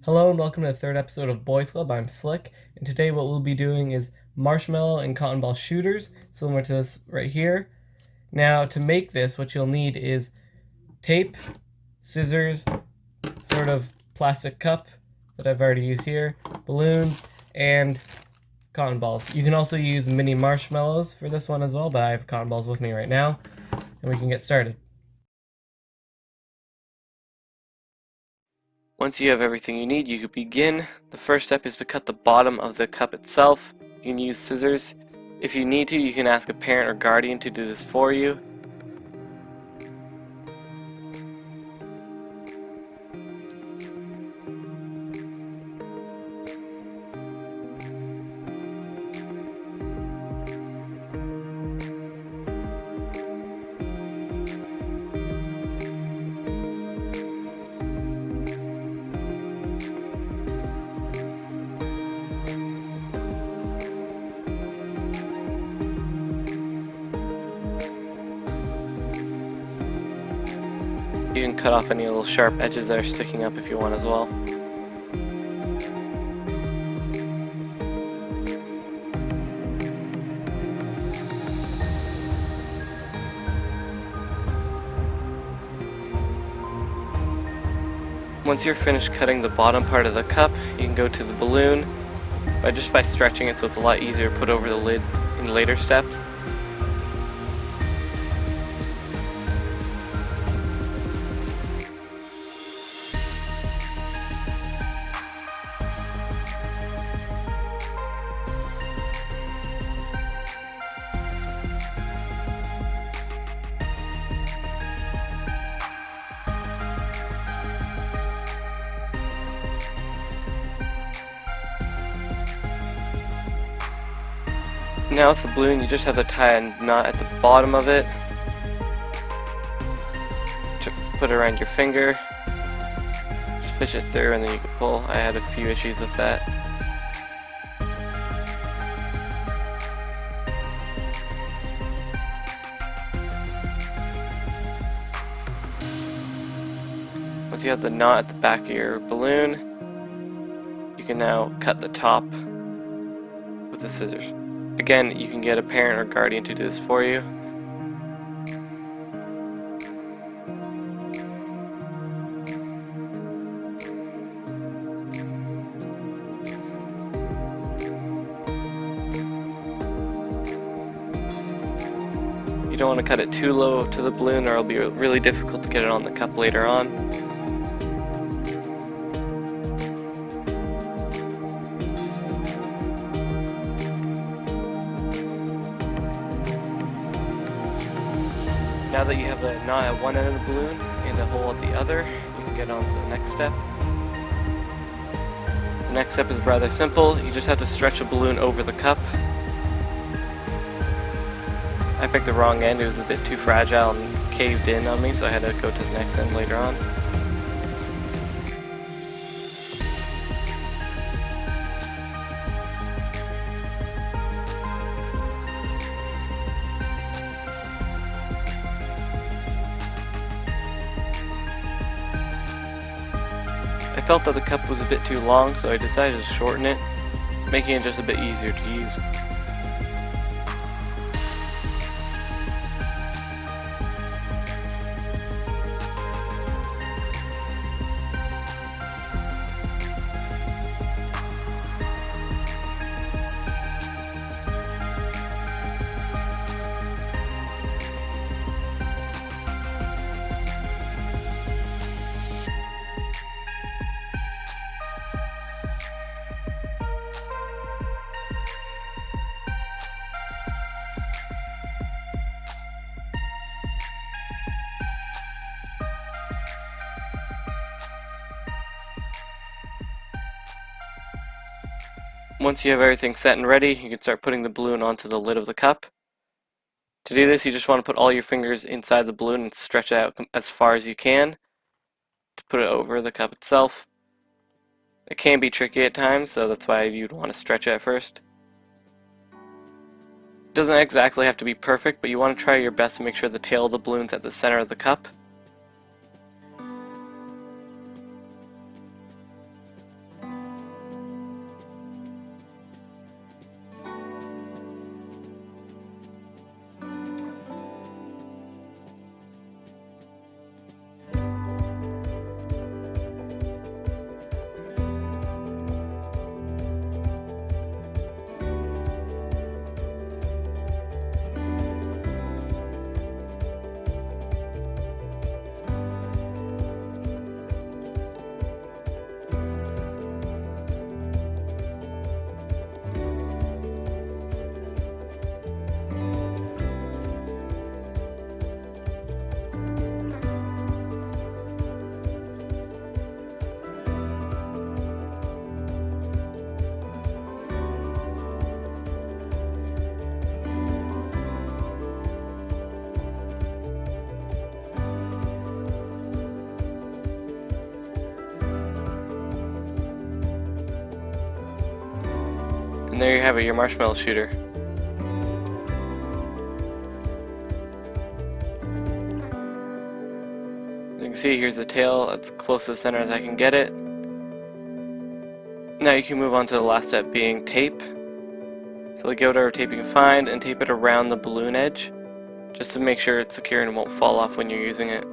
Hello and welcome to the third episode of Boys Club. I'm Slick, and today what we'll be doing is marshmallow and cotton ball shooters, similar to this right here. Now, to make this, what you'll need is tape, scissors, sort of plastic cup that I've already used here, balloons, and cotton balls. You can also use mini marshmallows for this one as well, but I have cotton balls with me right now, and we can get started. Once you have everything you need, you can begin. The first step is to cut the bottom of the cup itself. You can use scissors. If you need to, you can ask a parent or guardian to do this for you. You can cut off any little sharp edges that are sticking up if you want as well. Once you're finished cutting the bottom part of the cup, you can go to the balloon by stretching it so it's a lot easier to put over the lid in later steps. Now with the balloon, you just have to tie a knot at the bottom of it to put it around your finger. Just fish it through and then you can pull. I had a few issues with that. Once you have the knot at the back of your balloon, you can now cut the top with the scissors. Again, you can get a parent or guardian to do this for you. You don't want to cut it too low to the balloon or it'll be really difficult to get it on the cup later on. Now that you have a knot at one end of the balloon and a hole at the other, you can get on to the next step. The next step is rather simple. You just have to stretch a balloon over the cup. I picked the wrong end. It was a bit too fragile and caved in on me, so I had to go to the next end later on. I felt that the cup was a bit too long, so I decided to shorten it, making it just a bit easier to use. Once you have everything set and ready, you can start putting the balloon onto the lid of the cup. To do this, you just want to put all your fingers inside the balloon and stretch it out as far as you can to put it over the cup itself. It can be tricky at times, so that's why you'd want to stretch it at first. It doesn't exactly have to be perfect, but you want to try your best to make sure the tail of the balloon's at the center of the cup. And there you have it, your marshmallow shooter. You can see here's the tail, that's close to the center as I can get it. Now you can move on to the last step, being tape. So get whatever tape you can find and tape it around the balloon edge, just to make sure it's secure and it won't fall off when you're using it.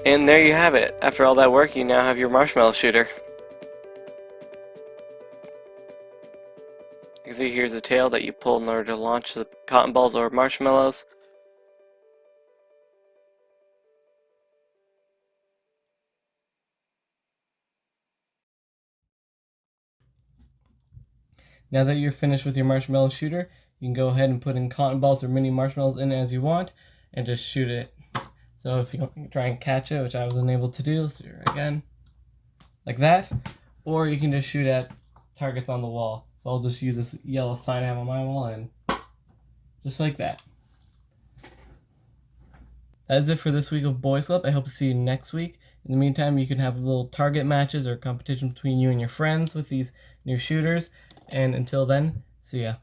And there you have it. After all that work, you now have your marshmallow shooter. You can see here's a tail that you pull in order to launch the cotton balls or marshmallows. Now that you're finished with your marshmallow shooter, you can go ahead and put in cotton balls or mini marshmallows in as you want and just shoot it. So if you try and catch it, which I was unable to do, let's do it again, like that, or you can just shoot at targets on the wall. So I'll just use this yellow sign I have on my wall and just like that. That is it for this week of Boys Club. I hope to see you next week. In the meantime, you can have little target matches or competition between you and your friends with these new shooters. And until then, see ya.